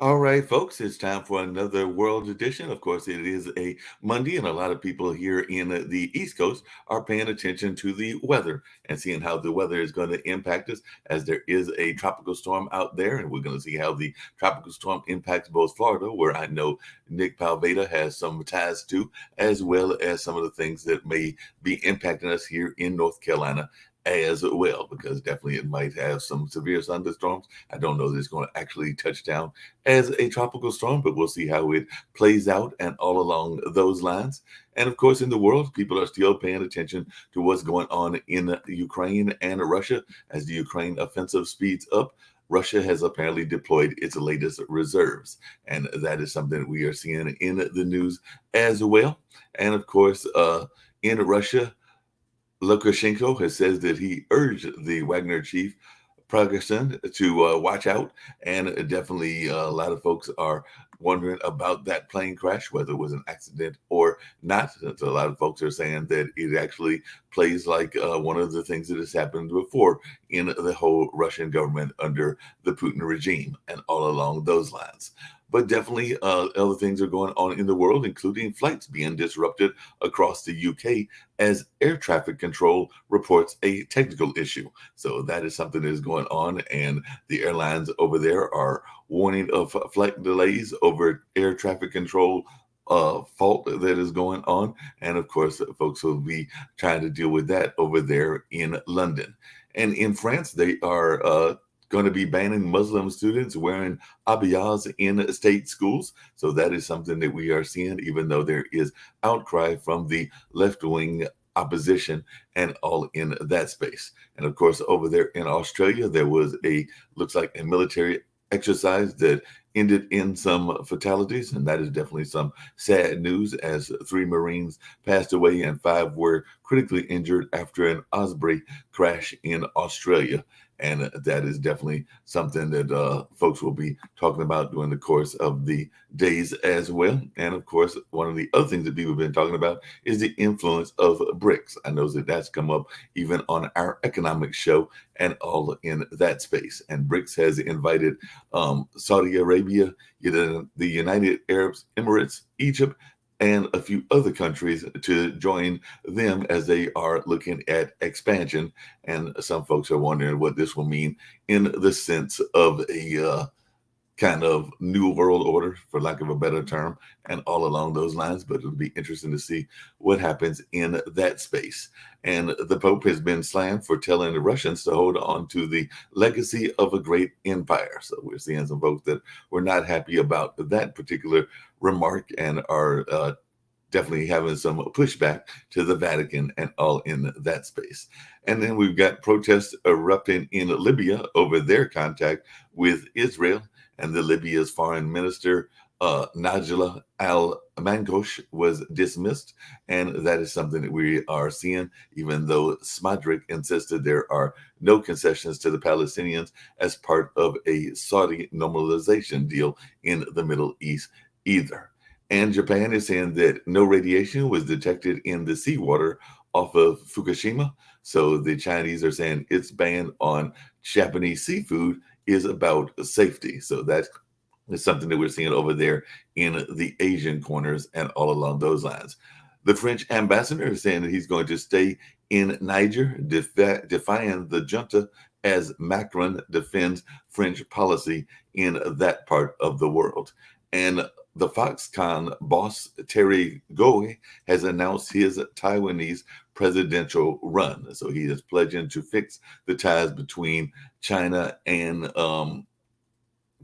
All right, folks, it's time for another World Edition. Of course, it is a Monday, and a lot of people here in the East Coast are paying attention to the weather and seeing how the weather is going to impact us as there is a tropical storm out there. And we're going to see how the tropical storm impacts both Florida, where I know Nick Palveda has some ties to, as well as some of the things that may be impacting us here in North Carolina as well, because definitely it might have some severe thunderstorms. I don't know that it's going to actually touch down as a tropical storm, but we'll see how it plays out and all along those lines. And of course, in the world, people are still paying attention to what's going on in Ukraine and Russia as the Ukraine offensive speeds up. Russia has apparently deployed its latest reserves, and that is something that we are seeing in the news as well. And of course, in Russia, Lukashenko has said that he urged the Wagner chief Prigozhin to watch out, and definitely a lot of folks are wondering about that plane crash, whether it was an accident or not. So a lot of folks are saying that it actually plays like one of the things that has happened before in the whole Russian government under the Putin regime, and all along those lines. But definitely, other things are going on in the world, including flights being disrupted across the UK as air traffic control reports a technical issue. So that is something that is going on, and the airlines over there are warning of flight delays over air traffic control fault that is going on. And of course, folks will be trying to deal with that over there in London. And in France, they are going to be banning Muslim students wearing abayas in state schools. So that is something that we are seeing, even though there is outcry from the left wing opposition and all in that space. And of course, over there in Australia, there was looks like a military exercise that ended in some fatalities. And that is definitely some sad news as 3 Marines passed away and 5 were critically injured after an Osprey crash in Australia. And that is definitely something that folks will be talking about during the course of the days as well. And of course, one of the other things that people have been talking about is the influence of BRICS. I know that that's come up even on our economic show and all in that space. And BRICS has invited Saudi Arabia, the United Arab Emirates, Egypt, and a few other countries to join them as they are looking at expansion. And some folks are wondering what this will mean in the sense of a kind of new world order, for lack of a better term, and all along those lines. But it'll be interesting to see what happens in that space. And the Pope has been slammed for telling the Russians to hold on to the legacy of a great empire. So we're seeing some folks that were not happy about that particular remark and are definitely having some pushback to the Vatican and all in that space. And then we've got protests erupting in Libya over their contact with Israel, and the Libya's foreign minister, Najla al-Mangosh, was dismissed. And that is something that we are seeing, even though Smadrik insisted there are no concessions to the Palestinians as part of a Saudi normalization deal in the Middle East either. And Japan is saying that no radiation was detected in the seawater off of Fukushima. So the Chinese are saying its ban on Japanese seafood is about safety. So that is something that we're seeing over there in the Asian corners and all along those lines. The French ambassador is saying that he's going to stay in Niger, defying the junta as Macron defends French policy in that part of the world. And the Foxconn boss, Terry Gou, has announced his Taiwanese presidential run. So he is pledging to fix the ties between China and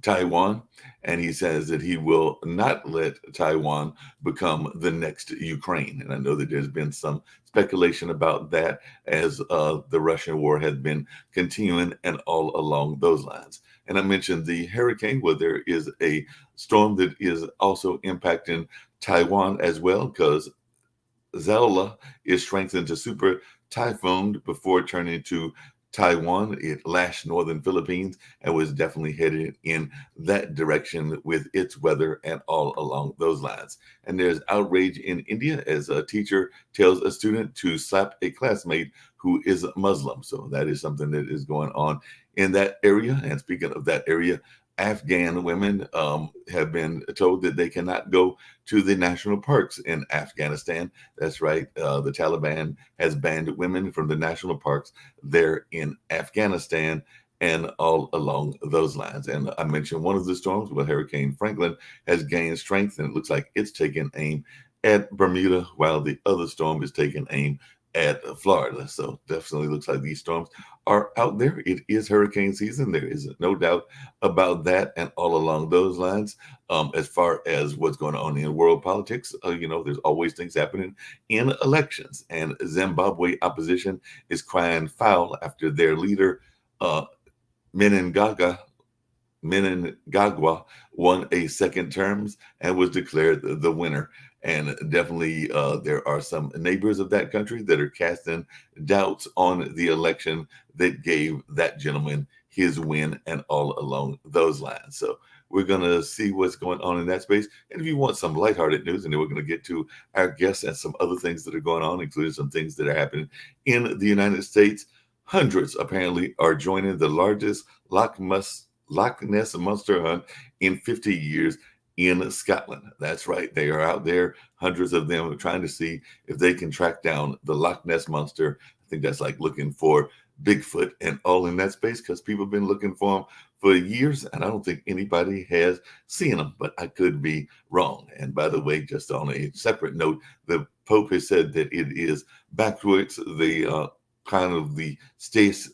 Taiwan. And he says that he will not let Taiwan become the next Ukraine. And I know that there's been some speculation about that as the Russian war has been continuing and all along those lines. And I mentioned the hurricane, where there is a storm that is also impacting Taiwan as well, because Zola is strengthened to super typhoon before turning to Taiwan. It lashed northern Philippines and was definitely headed in that direction with its weather and all along those lines. And there's outrage in India as a teacher tells a student to slap a classmate who is Muslim. So that is something that is going on in that area. And speaking of that area, Afghan women have been told that they cannot go to the national parks in Afghanistan. That's right. The Taliban has banned women from the national parks there in Afghanistan and all along those lines. And I mentioned one of the storms, well, Hurricane Franklin has gained strength, and it looks like it's taking aim at Bermuda, while the other storm is taking aim at Florida. So definitely looks like these storms are out there. It is hurricane season. There is no doubt about that. And all along those lines, as far as what's going on in world politics, there's always things happening in elections. And Zimbabwe opposition is crying foul after their leader, uh, Menengaga Meningagwa won a second terms and was declared the winner. And definitely, there are some neighbors of that country that are casting doubts on the election that gave that gentleman his win and all along those lines. So we're going to see what's going on in that space. And if you want some lighthearted news, and then we're going to get to our guests and some other things that are going on, including some things that are happening in the United States. Hundreds apparently are joining the largest Loch Ness Monster hunt in 50 years in Scotland. That's right. They are out there, hundreds of them, are trying to see if they can track down the Loch Ness Monster. I think that's like looking for Bigfoot and all in that space, because people have been looking for them for years, and I don't think anybody has seen them, but I could be wrong. And by the way, just on a separate note, the Pope has said that it is backwards, the kind of the state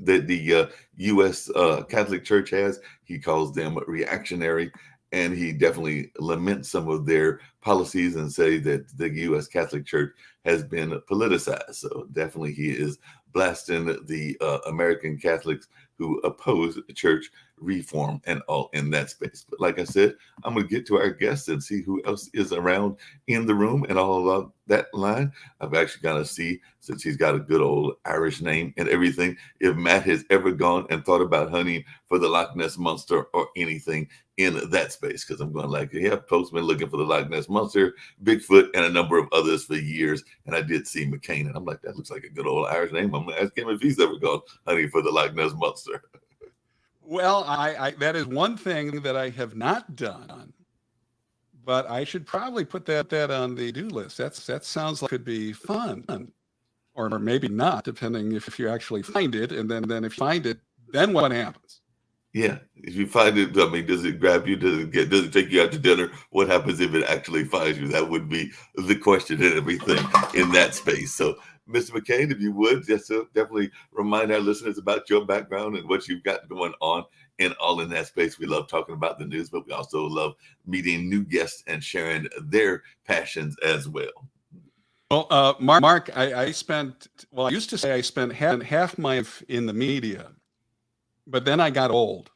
that the U.S. Catholic Church has. He calls them reactionary, and he definitely laments some of their policies and say that the U.S. Catholic Church has been politicized. So definitely he is blasting the American Catholics who oppose church reform and all in that space. But like I said, I'm going to get to our guests and see who else is around in the room and all of that line. I've actually got to see, since he's got a good old Irish name and everything, if Matt has ever gone and thought about hunting for the Loch Ness Monster or anything in that space. Because I'm going like, yeah, Postman looking for the Loch Ness Monster, Bigfoot, and a number of others for years. And I did see McCain, and I'm like, that looks like a good old Irish name. I'm going to ask him if he's ever gone hunting for the Loch Ness Monster. Well, I that is one thing that I have not done, but I should probably put that on the do list. That sounds like it could be fun, or maybe not, depending if you actually find it, and then if you find it, then what happens? Yeah, if you find it, I mean, does it grab you? Does it take you out to dinner? What happens if it actually finds you? That would be the question and everything in that space. So, Mr. McCain, if you would, just to definitely remind our listeners about your background and what you've got going on and all in that space. We love talking about the news, but we also love meeting new guests and sharing their passions as well. Well, Mark, I spent, well, I used to say I spent half my life in the media, but then I got old.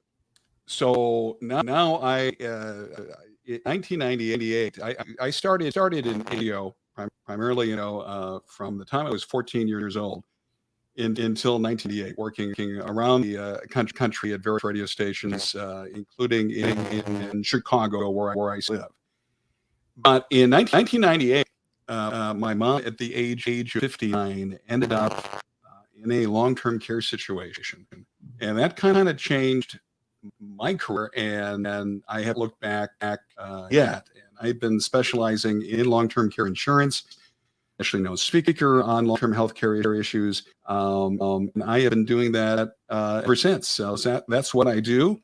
So now in 1998, I started in radio primarily, from the time I was 14 years old until 1998, working around the country at various radio stations, including in Chicago, where I live. But in 1998, my mom, at the age of 59, ended up in a long-term care situation, and that kind of changed my career, and I have looked back yet. And I've been specializing in long-term care insurance, especially speaker on long-term health care issues. And I have been doing that ever since. So that's what I do.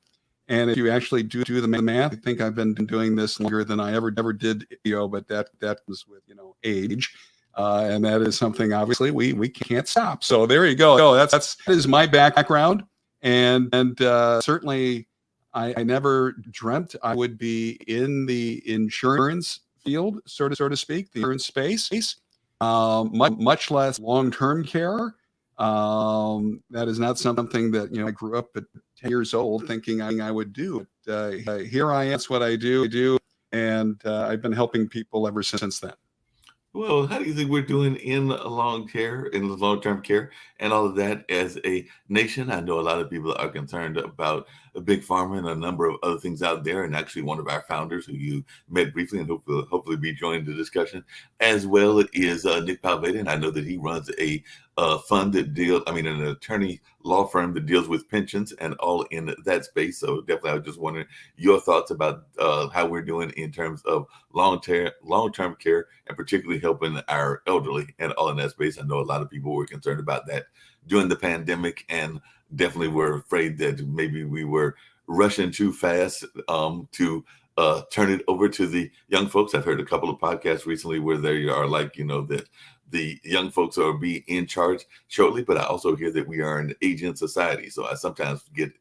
And if you actually do the math, I think I've been doing this longer than I ever did video, but that was with age. And that is something obviously we can't stop. So there you go. That is my background. And certainly I never dreamt I would be in the insurance field, so to speak, the insurance space, much less long-term care. That is not something that, I grew up at 10 years old thinking I would do. Here I am, that's what I do. And I've been helping people ever since then. Well, how do you think we're doing in long-term care, and all of that as a nation? I know a lot of people are concerned about Big Pharma and a number of other things out there. And actually, one of our founders who you met briefly and hopefully be joining the discussion, as well is Nick Palveda. And I know that he runs a fund that an attorney law firm that deals with pensions and all in that space. So definitely, I was just wondering your thoughts about how we're doing in terms of long-term care and particularly helping our elderly and all in that space. I know a lot of people were concerned about that during the pandemic and definitely were afraid that maybe we were rushing too fast to turn it over to the young folks. I've heard a couple of podcasts recently where they are like, that the young folks are be in charge shortly, but I also hear that we are an aging society. So I sometimes get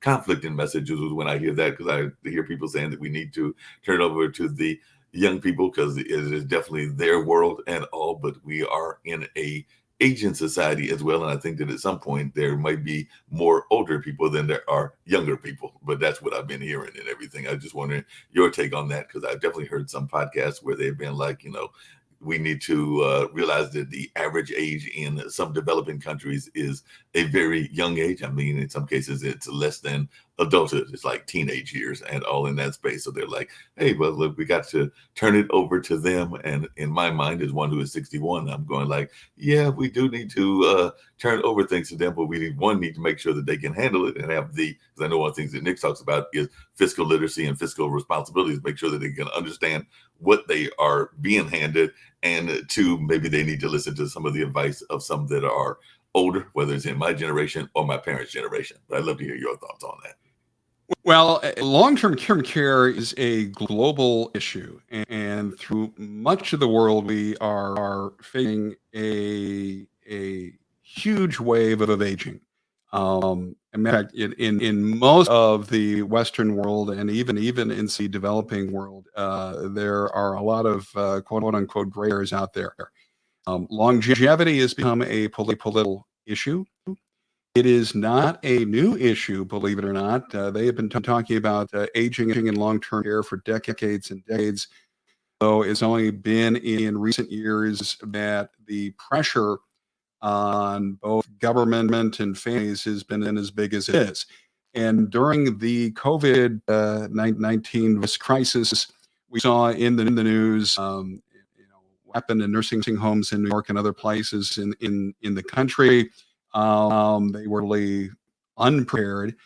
conflicting messages when I hear that, because I hear people saying that we need to turn it over to the young people because it is definitely their world and all, but we are in a aging society as well. And I think that at some point there might be more older people than there are younger people, but that's what I've been hearing and everything. I just wondering your take on that, because I've definitely heard some podcasts where they've been like, we need to realize that the average age in some developing countries is a very young age. I mean, in some cases, it's less than adulthood. It's like teenage years and all in that space. So they're like, hey, well, look, we got to turn it over to them. And in my mind, as one who is 61, I'm going like, yeah, we do need to turn over things to them, but we need to make sure that they can handle it and have because I know one of the things that Nick talks about is fiscal literacy and fiscal responsibilities, make sure that they can understand what they are being handed, and two, maybe they need to listen to some of the advice of some that are older, whether it's in my generation or my parents' generation. But I'd love to hear your thoughts on that. Well, long-term care is a global issue, and through much of the world, we are facing a huge wave of aging. In fact, in most of the Western world, and even in the developing world, there are a lot of quote unquote gray hairs out there. Longevity has become a political issue. It is not a new issue, believe it or not. They have been talking about aging in long-term care for decades and decades. So it's only been in recent years that the pressure on both government and families has been as big as it is. And during the COVID-19 crisis, we saw in the news, what happened in nursing homes in New York and other places in the country. They were really unprepared,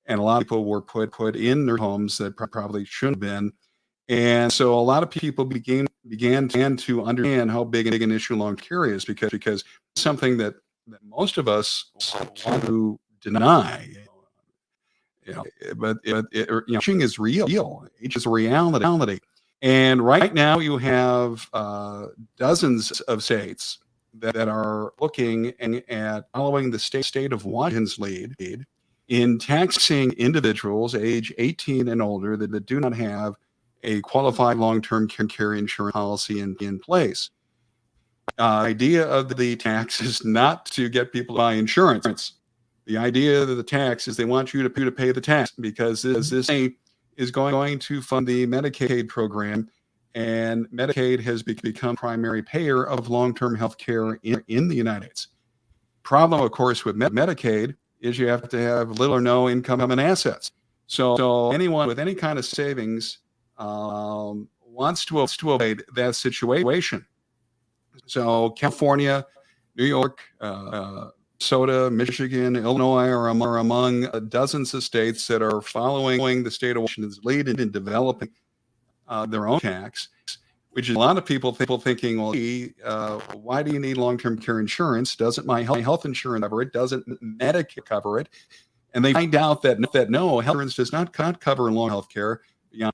and a lot of people were put in their homes that probably shouldn't have been. And so a lot of people began to understand how big an issue long care is, because it's something that most of us want to deny. But aging is real. Age is a reality. And right now you have dozens of states that are looking at following the state of Washington's lead in taxing individuals age 18 and older that do not have a qualified long-term care insurance policy in place. Idea of the tax is not to get people to buy insurance. The idea of the tax is they want you to pay the tax, because this is going to fund the Medicaid program, and Medicaid has become primary payer of long-term health care in the United States. Problem, of course, with Medicaid is you have to have little or no income and assets. So anyone with any kind of savings wants to avoid that situation. So California, New York, Minnesota, Michigan, Illinois are among dozens of states that are following the state of Washington's lead in developing their own tax, which is a lot of people thinking, well, why do you need long-term care insurance? Doesn't my health insurance cover it? Doesn't Medicare cover it? And they find out that no, health insurance does not cover long health care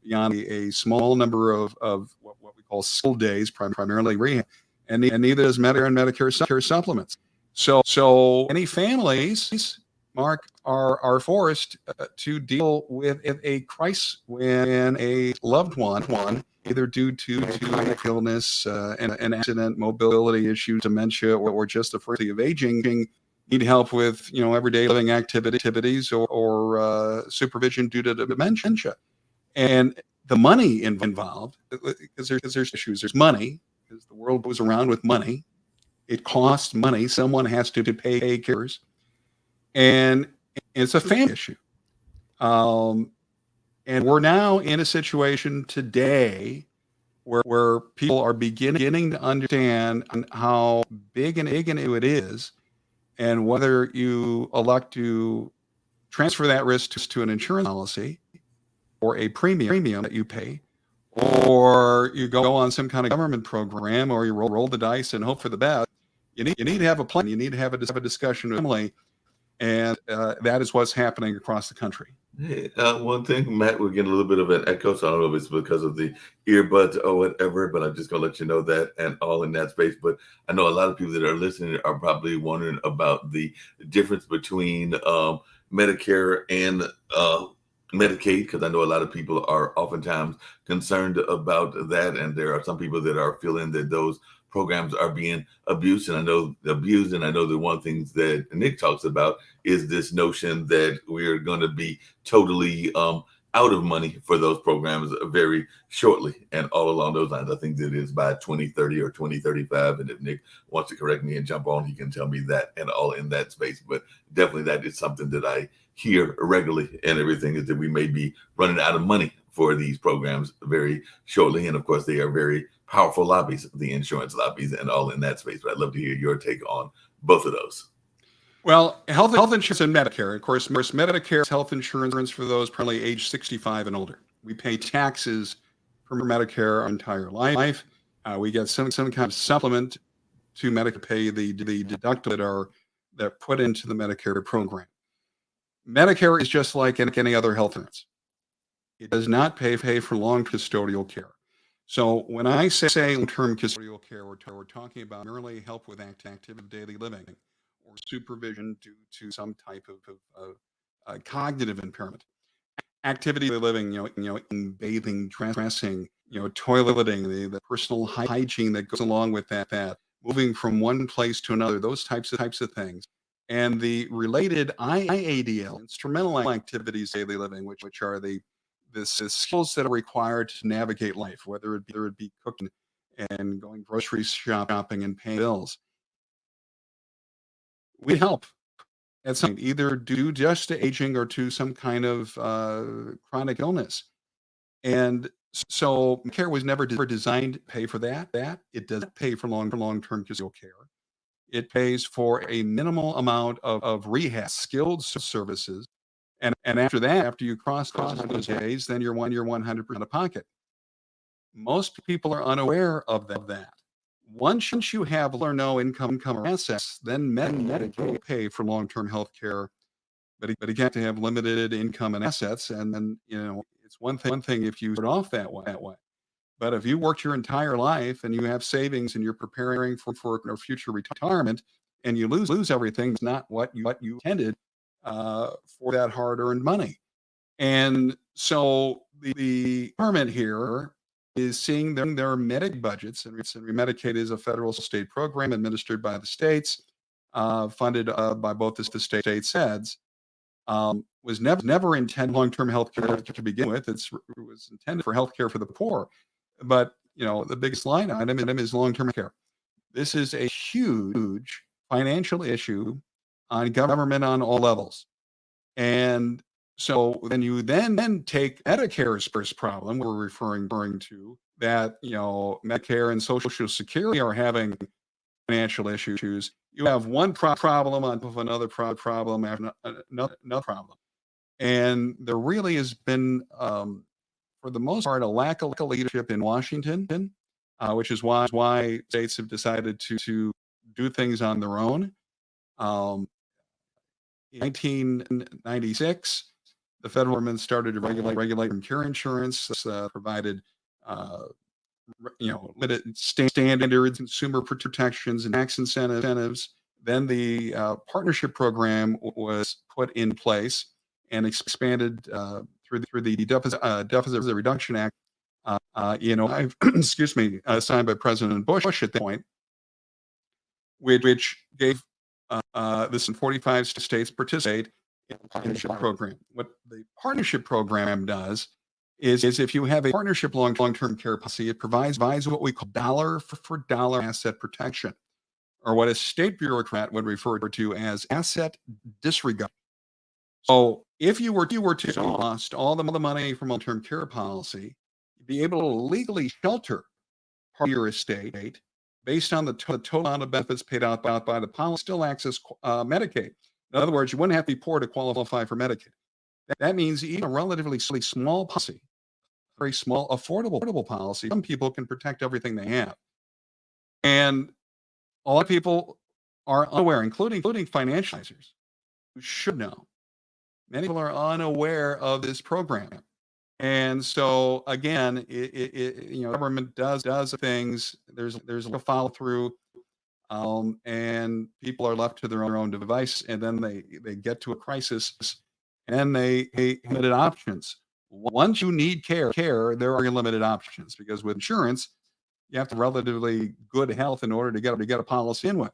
beyond a small number of what we call skilled days, primarily rehab, and neither does Medicare and Medicare supplements. So many families, Mark, are forced to deal with a crisis when a loved one, either due to chronic illness, an accident, mobility issues, dementia, or just the frequency of aging, need help with everyday living activities or supervision due to dementia. And the money involved, because there's issues. There's money, because the world goes around with money. It costs money. Someone has to pay cares. And it's a family issue. Um, and we're now in a situation today where people are beginning to understand how big and it is, and whether you elect to transfer that risk to an insurance policy or a premium that you pay, or you go on some kind of government program, or you roll the dice and hope for the best. You need to have a plan. You need to have a discussion with family, and that is what's happening across the country. Hey, one thing, Matt, we're getting a little bit of an echo, so I don't know if it's because of the earbuds or whatever, but I'm just gonna let you know that and all in that space. But I know a lot of people that are listening are probably wondering about the difference between Medicare and Medicaid, because I know a lot of people are oftentimes concerned about that, and there are some people that are feeling that those programs are being abused, and I know the one things that Nick talks about is this notion that we're going to be totally out of money for those programs very shortly. And all along those lines, I think that is by 2030 or 2035. And if Nick wants to correct me and jump on, he can tell me that and all in that space. But definitely that is something that I hear regularly, and everything is that we may be running out of money for these programs very shortly. And of course, they are very powerful lobbies, the insurance lobbies, and all in that space. But I'd love to hear your take on both of those. Well, health insurance and Medicare. Of course, Medicare is health insurance for those probably age 65 and older. We pay taxes for Medicare our entire life. We get some kind of supplement to Medicare, pay the deductible that put into the Medicare program. Medicare is just like any other health insurance. It does not pay for long custodial care. So when I say long-term custodial care, we're talking about merely help with activity of daily living, or supervision due to some type of cognitive impairment. Activity of living, in bathing, dressing, toileting, the personal hygiene that goes along with that, moving from one place to another, those types of things. And the related IADL, instrumental activities of daily living, which are the skills that are required to navigate life, whether it be cooking and going grocery shopping and paying bills. We help at some point, either due just to aging or to some kind of chronic illness. And so care was never designed to pay for that. It doesn't pay for long-term custodial care. It pays for a minimal amount of rehab, skilled services. And after that, after you cross those days, then you're 100% out of pocket. Most people are unaware of that. Once you have little or no income or assets, then Medicaid will pay for long-term health care. But again, to have limited income and assets, and then it's one thing if you start off that way. But if you worked your entire life and you have savings and you're preparing for future retirement, and you lose everything, it's not what you intended for that hard-earned money. And so the government here is seeing their Medicaid budgets, and Medicaid is a federal state program administered by the states, funded by both the states' heads. Was never intended long-term health care to begin with. It was intended for health care for the poor. But the biggest line item is long-term care. This is a huge financial issue on government on all levels. And so when you then take Medicare's first problem, we're referring to that, Medicare and Social Security are having financial issues. You have one problem on top of another problem after another problem. And there really has been, for the most part, a lack of leadership in Washington, which is why states have decided to do things on their own. In 1996, the federal government started to regulate care insurance, provided limited standards, consumer protections, and tax incentives. Then the partnership program was put in place and expanded through the Deficit Reduction Act. Excuse me, signed by President Bush at that point, which gave this 45 states participate in the partnership program. What the partnership program does is if you have a partnership long-term care policy, it provides what we call dollar for dollar asset protection, or what a state bureaucrat would refer to as asset disregard. So if you were to lost all the money from long-term care policy, you'd be able to legally shelter part of your estate based on the total amount of benefits paid out by the policy, still access Medicaid. In other words, you wouldn't have to be poor to qualify for Medicaid. That means even a relatively small policy, very small, affordable policy, some people can protect everything they have. And a lot of people are unaware, including financial advisors, who should know. Many people are unaware of this program. And so again, government does things. There's a follow through, and people are left to their own device, and then they get to a crisis, and they limited options. Once you need care, there are limited options because with insurance, you have to have relatively good health in order to get a policy in with.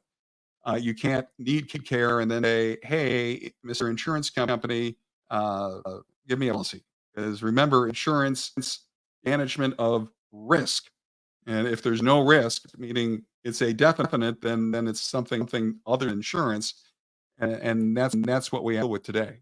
You can't need care and then say, "Hey, Mr. Insurance Company, give me a policy." Because remember, insurance management of risk, and if there's no risk, meaning it's a definite, then it's something other than insurance, and that's what we have with today.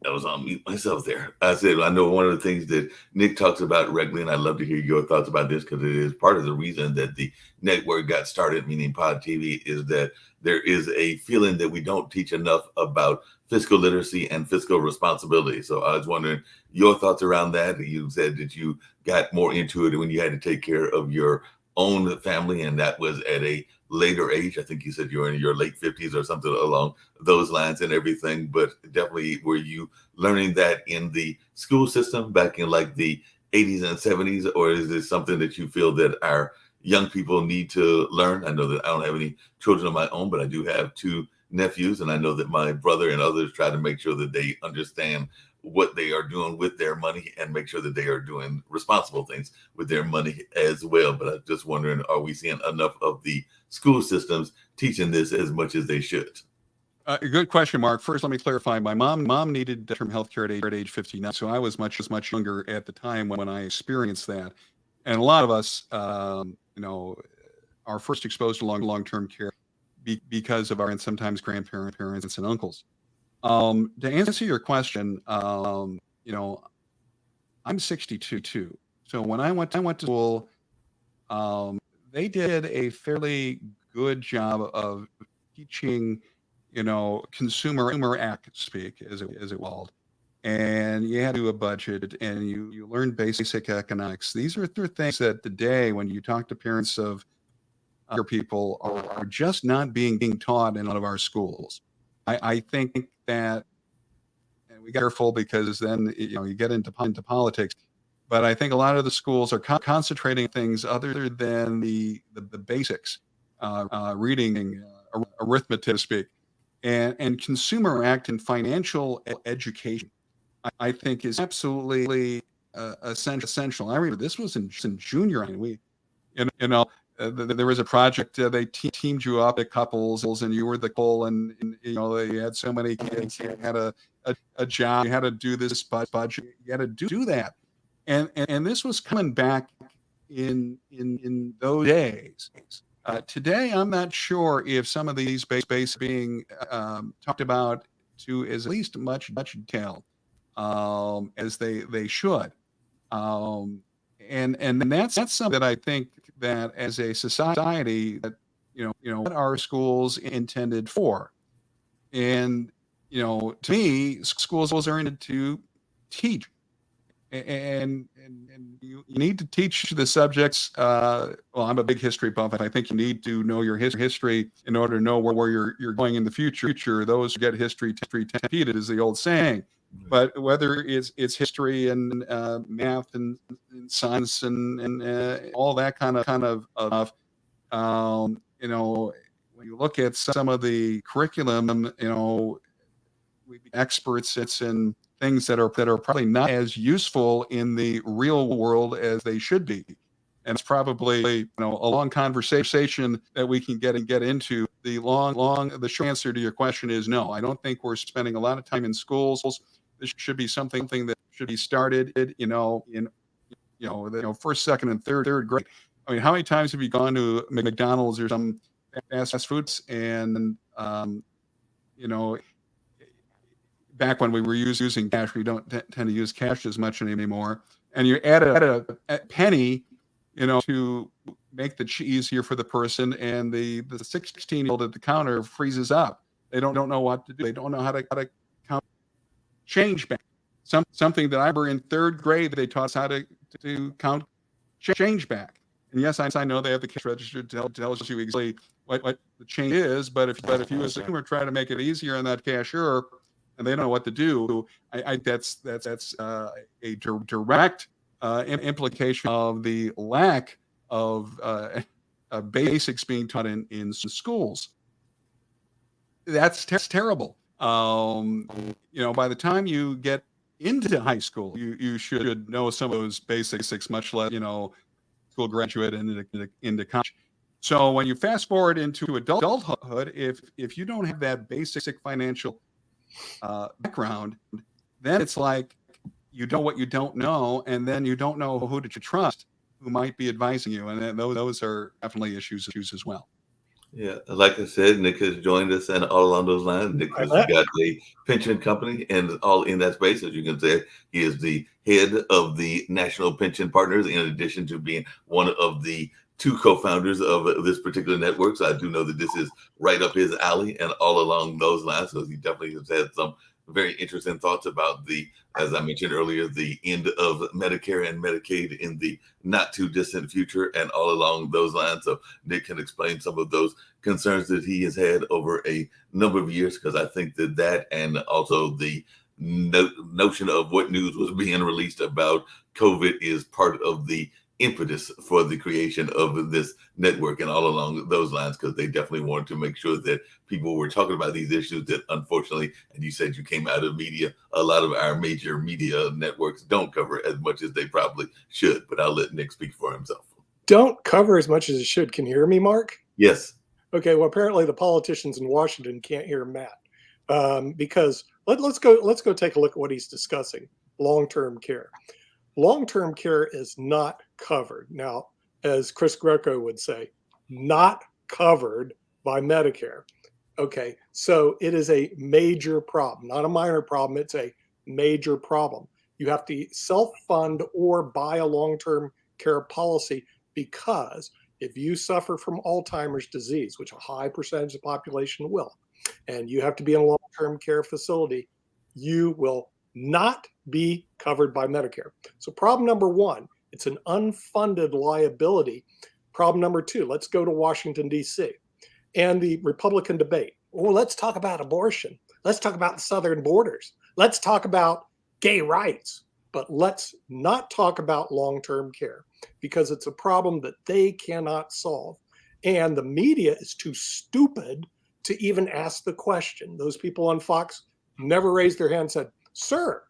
I was on mute myself there. I said, I know one of the things that Nick talks about regularly, and I'd love to hear your thoughts about this because it is part of the reason that the network got started, meaning Pod TV, is that there is a feeling that we don't teach enough about fiscal literacy and fiscal responsibility. So I was wondering your thoughts around that. You said that you got more into it when you had to take care of your own family, and that was at a later age. I think you said you were in your late 50s or something along those lines and everything, but definitely were you learning that in the school system back in like the 80s and 70s, or is this something that you feel that our young people need to learn? I know that I don't have any children of my own, but I do have two nephews, and I know that my brother and others try to make sure that they understand what they are doing with their money and make sure that they are doing responsible things with their money as well. But I'm just wondering, are we seeing enough of the school systems teaching this as much as they should? Good question, Mark. First, let me clarify. My mom needed term health care at age 59, so I was much younger at the time when I experienced that. And a lot of us, are first exposed to long-term care because of our and sometimes grandparents and uncles. To answer your question, I'm 62 too. So when I went to school, they did a fairly good job of teaching, consumer act speak as it called. And you had to do a budget and you learn basic economics. These are things that today, when you talk to parents of other people, are just not being taught in a lot of our schools. I think that, and we got careful because then you get into politics. But I think a lot of the schools are concentrating things other than the basics, reading, arithmetic, to speak, and consumer act and financial education. I think is absolutely essential. I remember this was in junior high. There was a project. They teamed you up at couples, and you were the couple, and they had so many kids. You had a job. You had to do this budget. You had to do that, and this was coming back in those days. Today, I'm not sure if some of these base being talked about to as least much detail as they should. And that's something that I think that as a society that what our schools intended for. And to me, schools are intended to teach, and you need to teach the subjects. Well, I'm a big history buff, and I think you need to know your history in order to know where you're going in the future. Those who get history repeated is the old saying. But whether it's history and math and science and all that kind of stuff, when you look at some of the curriculum, we be experts in things that are probably not as useful in the real world as they should be. And it's probably a long conversation that we can get into. The short answer to your question is no. I don't think we're spending a lot of time in schools. This should be something that should be started, in first, second, and third grade. I mean, how many times have you gone to McDonald's or some fast foods and, you know, back when we were using cash, we don't tend to use cash as much anymore. And you add a penny, to make the easier for the person, and the 16-year-old at the counter freezes up. They don't know what to do. They don't know how to count change back. Something that I were in third grade, they taught us how to count change back. And yes, I know they have the cash register tells you exactly what the change is, but if you as a consumer try to make it easier on that cashier and they don't know what to do, I that's a direct implication of the lack of basics being taught in schools. That's terrible. By the time you get into high school, you should know some of those basics, much less, school graduate and into college. So when you fast forward into adulthood, if you don't have that basic financial background, then it's like you know what you don't know, and then you don't know who to trust, who might be advising you, and then those are definitely issues as well. Yeah, like I said, Nick has joined us, and all along those lines, Nick has got a pension company, and all in that space, as you can say, he is the head of the National Pension Partners, in addition to being one of the two co-founders of this particular network. So I do know that this is right up his alley, and all along those lines, so he definitely has had some very interesting thoughts about as I mentioned earlier, the end of Medicare and Medicaid in the not too distant future, and all along those lines. So Nick can explain some of those concerns that he has had over a number of years, because I think that and also the notion of what news was being released about COVID is part of the impetus for the creation of this network, and all along those lines, because they definitely wanted to make sure that people were talking about these issues that, unfortunately, and you said you came out of media, a lot of our major media networks don't cover as much as they probably should. But I'll let Nick speak for himself. Don't cover as much as it should. Can you hear me, Mark? Yes. Okay. Well, apparently the politicians in Washington can't hear Matt, because let's go take a look at what he's discussing: long-term care. Long-term care is not covered. Now, as Chris Greco would say, not covered by Medicare. Okay, so it is a major problem, not a minor problem. It's a major problem. You have to self-fund or buy a long-term care policy, because if you suffer from Alzheimer's disease, which a high percentage of the population will, and you have to be in a long-term care facility, you will not be covered by Medicare. So problem number one, it's an unfunded liability. Problem number two, let's go to Washington, D.C. and the Republican debate. Oh, let's talk about abortion. Let's talk about the southern borders. Let's talk about gay rights. But let's not talk about long-term care, because it's a problem that they cannot solve. And the media is too stupid to even ask the question. Those people on Fox never raised their hand and said, "Sir,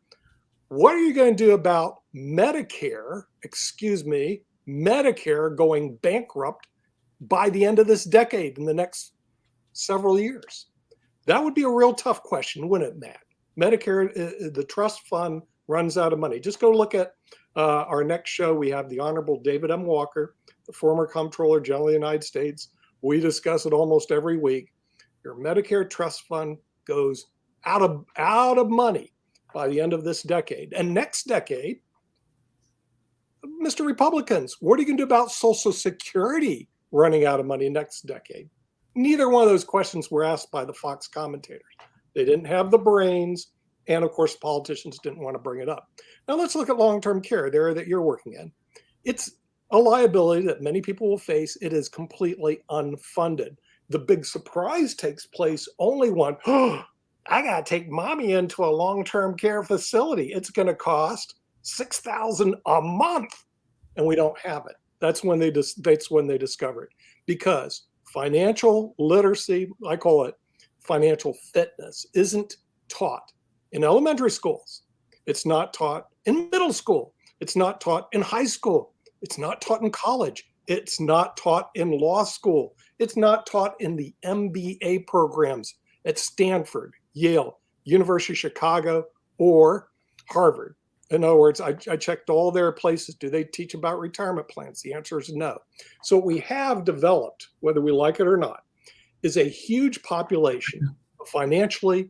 what are you going to do about Medicare going bankrupt by the end of this decade, in the next several years?" That would be a real tough question, wouldn't it, Matt? Medicare, the trust fund runs out of money. Just go look at our next show. We have the Honorable David M. Walker, the former Comptroller General of the United States. We discuss it almost every week. Your Medicare trust fund goes out of money by the end of this decade. And next decade, Mr. Republicans, what are you going to do about Social Security running out of money next decade? Neither one of those questions were asked by the Fox commentators. They didn't have the brains, and of course, politicians didn't want to bring it up. Now let's look at long-term care, the area that you're working in. It's a liability that many people will face. It is completely unfunded. The big surprise takes place only when, I got to take mommy into a long-term care facility. It's going to cost $6,000 a month, and we don't have it. That's when they discover it, because financial literacy, I call it financial fitness, isn't taught in elementary schools. It's not taught in middle school. It's not taught in high school. It's not taught in college. It's not taught in law school. It's not taught in the MBA programs at Stanford, Yale, University of Chicago, or Harvard. In other words, I checked all their places. Do they teach about retirement plans? The answer is no. So what we have developed, whether we like it or not, is a huge population of financially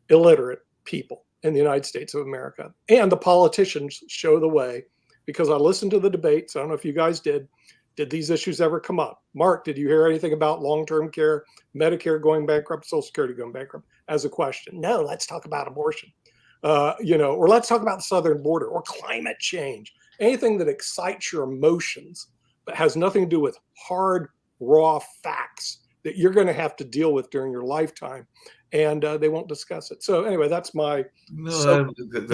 illiterate people in the United States of America. And the politicians show the way, because I listened to the debates. I don't know if you guys did. Did these issues ever come up? Mark, did you hear anything about long-term care, Medicare going bankrupt, Social Security going bankrupt as a question? No, let's talk about abortion. Or let's talk about the southern border or climate change. Anything that excites your emotions but has nothing to do with hard, raw facts that you're going to have to deal with during your lifetime. And they won't discuss it. So anyway, that's my I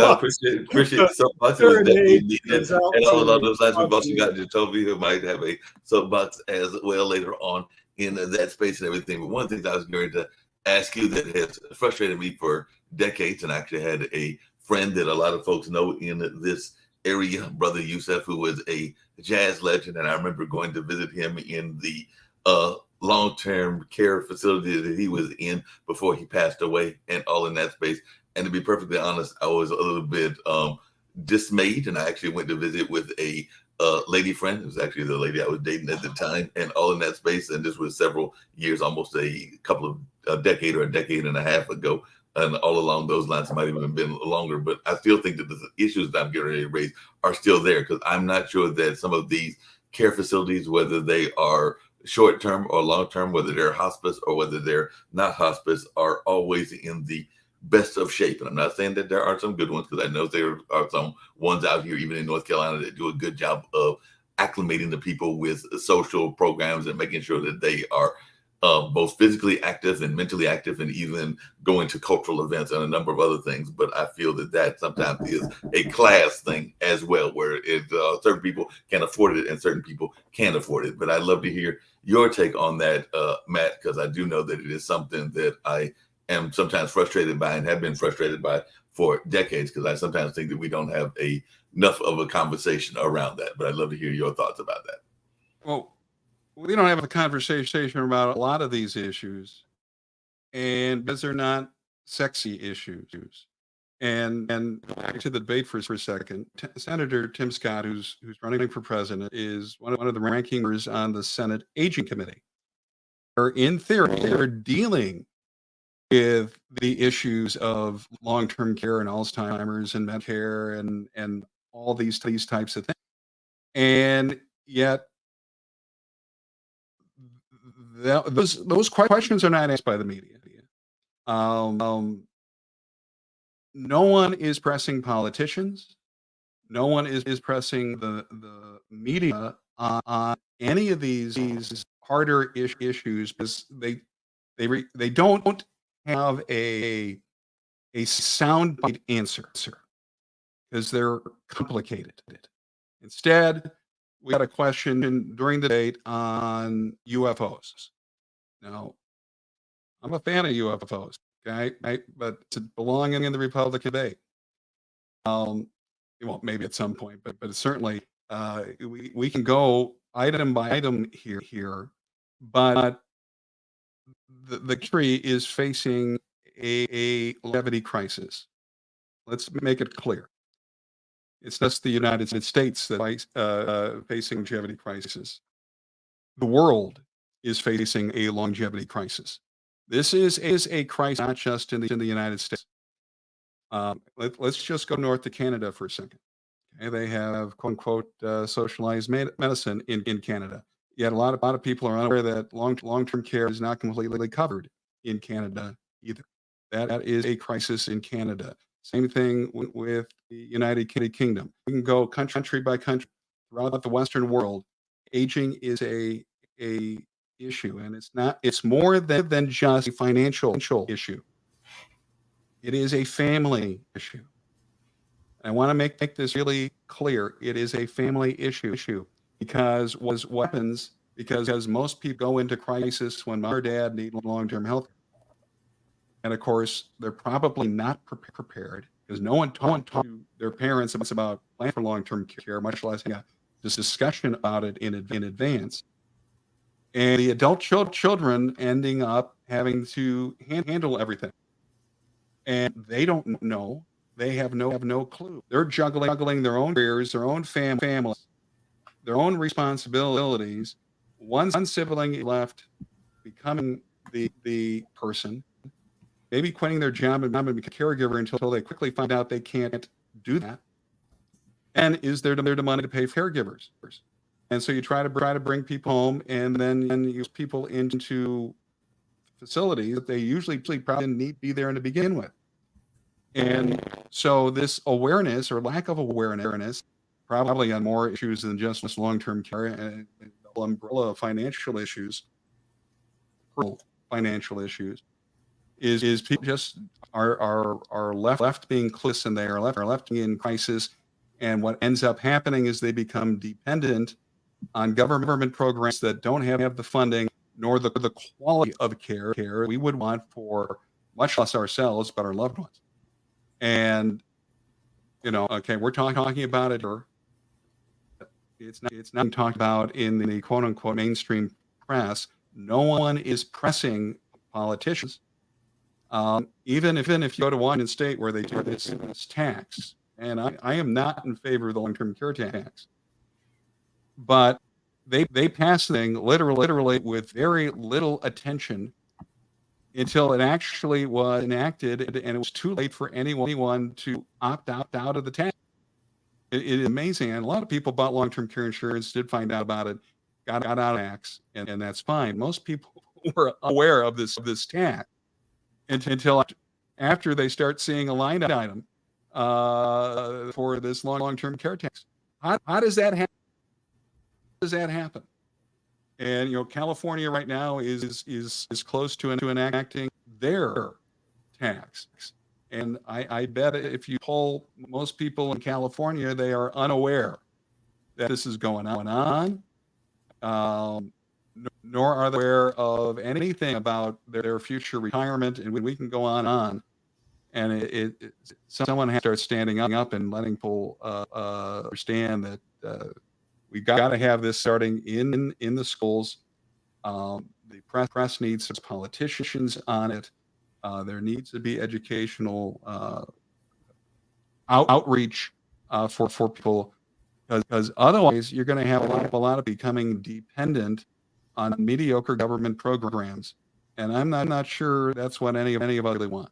appreciate the soapbox. It was definitely needed. And along those lines, we've also got Jacoby, who might have a soapbox as well later on in that space and everything. But one of the things I was going to ask you that has frustrated me for decades, and I actually had a friend that a lot of folks know in this area, Brother Yusef, who was a jazz legend, and I remember going to visit him in the long-term care facility that he was in before he passed away, and all in that space. And to be perfectly honest, I was a little bit dismayed, and I actually went to visit with a lady friend. It was actually the lady I was dating at the time, and all in that space. And this was several years, almost a couple of a decade or a decade and a half ago. And all along those lines, it might even have been longer. But I still think that the issues that I'm getting ready to raise are still there, because I'm not sure that some of these care facilities, whether they are short-term or long-term, whether they're hospice or whether they're not hospice, are always in the best of shape. And I'm not saying that there aren't some good ones, because I know there are some ones out here, even in North Carolina, that do a good job of acclimating the people with social programs and making sure that they are both physically active and mentally active, and even going to cultural events and a number of other things. But I feel that sometimes is a class thing as well, where certain people can afford it and certain people can't afford it. But I'd love to hear your take on that, Matt, because I do know that it is something that I am sometimes frustrated by and have been frustrated by for decades, because I sometimes think that we don't have enough of a conversation around that. But I'd love to hear your thoughts about that. Well, we don't have a conversation about a lot of these issues, and because they're not sexy issues. And back to the debate for a second, Senator Tim Scott, who's running for president, is one of the ranking members on the Senate Aging Committee. Or in theory, they're dealing with the issues of long-term care and Alzheimer's and Medicare and all these types of things. And yet, those questions are not asked by the media. No one is pressing politicians. No one is pressing the media on any of these harder issues, because they don't have a soundbite answer, because they're complicated. Instead, we got a question during the debate on UFOs. Now, I'm a fan of UFOs, okay, but to belonging in the Republican debate, well, maybe at some point, but certainly we can go item by item here, but the country is facing a longevity crisis. Let's make it clear. It's just the United States that is facing longevity crisis. The world is facing a longevity crisis. This is a crisis not just in the United States. Let's just go north to Canada for a second. Okay, they have quote unquote socialized medicine in Canada. Yet a lot of people are unaware that long-term care is not completely covered in Canada either. That is a crisis in Canada. Same thing with the United Kingdom. We can go country by country throughout the Western world. Aging is a issue, and it's more than just a financial issue. It is a family issue. I want to make this really clear. It is a family issue, because what happens, because most people go into crisis when mom or dad need long-term health. And of course, they're probably not prepared, because no one talked to their parents about planning for long-term care, much less this discussion about it in advance. And the adult children ending up having to handle everything. And they don't know they have no clue. They're juggling their own careers, their own families, their own responsibilities. One sibling left, becoming the person, maybe quitting their job and becoming a caregiver until they quickly find out they can't do that. And is there the money to pay for caregivers? And so you try to bring people home, and then you use people into facilities that they usually probably didn't need to be there to begin with. And so this awareness or lack of awareness, probably on more issues than just long-term care and the umbrella of financial issues, is people just are left being clueless, and they are left in crisis. And what ends up happening is they become dependent on government programs that don't have the funding nor the quality of care we would want for much less ourselves, but our loved ones. And, okay, we're talking about it, or it's not talked about in the quote unquote mainstream press. No one is pressing politicians. Even if you go to Washington State where they do this tax, and I am not in favor of the long-term care tax, but they passed the thing literally with very little attention until it actually was enacted, and it was too late for anyone to opt out of the tax. It is amazing, and a lot of people bought long-term care insurance, did find out about it, got out of tax, and that's fine. Most people were aware of this tax until after they start seeing a line item for this long-term care tax. How does that happen? How does that happen? And California right now is close to enacting their tax. And I bet if you poll most people in California, they are unaware that this is going on. Nor are they aware of anything about their future retirement. And we can go on. And someone has to start standing up and letting people understand that we've got to have this starting in the schools. The press needs politicians on it. There needs to be educational outreach for people, because otherwise you're going to have a lot of becoming dependent on mediocre government programs, and I'm not sure that's what any of us really want.